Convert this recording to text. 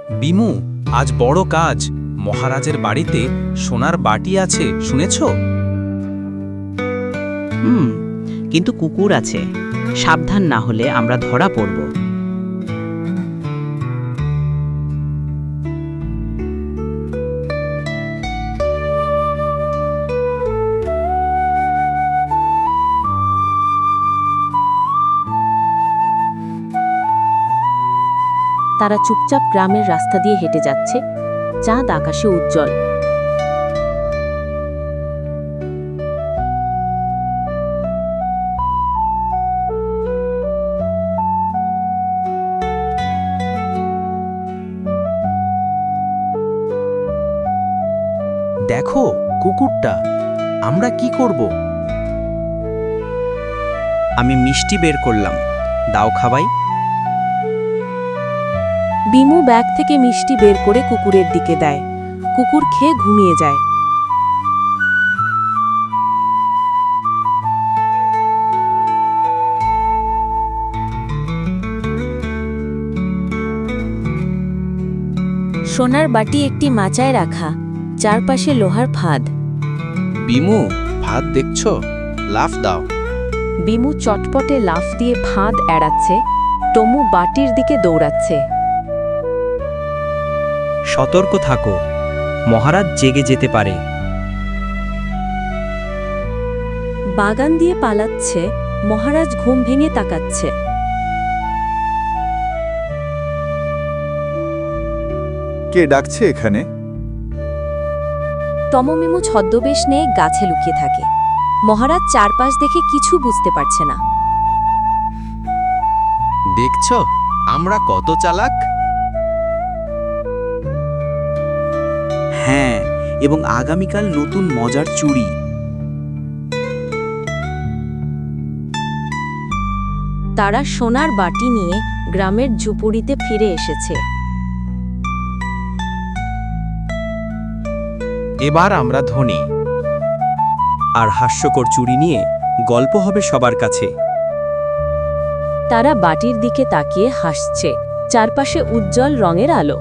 বিমু, আজ বড় কাজ। মহারাজের বাড়িতে সোনার বাটি আছে, শুনেছ? কিন্তু কুকুর আছে, সাবধান না হলে আমরা ধরা পড়ব। তারা চুপচাপ গ্রামের রাস্তা দিয়ে হেঁটে যাচ্ছে, চাঁদ আকাশে উজ্জ্বল। দেখো কুকুরটা, আমরা কি করব? আমি মিষ্টি বের করলাম, দাও খাবাই। বিমু ব্যাগ থেকে মিষ্টি বের করে কুকুরের দিকে দেয়। কুকুর খেয়ে ঘুমিয়ে যায়। সোনার বাটি একটি মাচায় রাখা, চারপাশে লোহার ফাঁদ। বিমু, ভাত দেখছ? লাফ দাও। বিমু চটপটে লাফ দিয়ে ফাঁদ এড়াচ্ছে। টমু বাটির দিকে দৌড়াচ্ছে। সতর্ক থাকো, মহারাজ জেগে যেতে পারে। বাগান দিয়ে পালাচ্ছে, মহারাজ ঘুম ভেঙে তাকাচ্ছে। কে ডাকছে এখানে? টমমিমু ছদ্মবেশ নিয়ে গাছে লুকিয়ে থাকে। মহারাজ চারপাশ দেখে কিছু বুঝতে পারছে না। দেখছ আমরা কত চালাক? হ্যাঁ, এবং আগামীকাল নতুন মজার চুড়ি। তারা সোনার বাটি নিয়ে গ্রামের ঝুপড়িতে ফিরে এসেছে। এবার আমরা ধনী। আর হাস্যকর চুড়ি নিয়ে গল্প হবে সবার কাছে। তারা বাটির দিকে তাকিয়ে হাসছে, চারপাশে উজ্জ্বল রঙের আলো।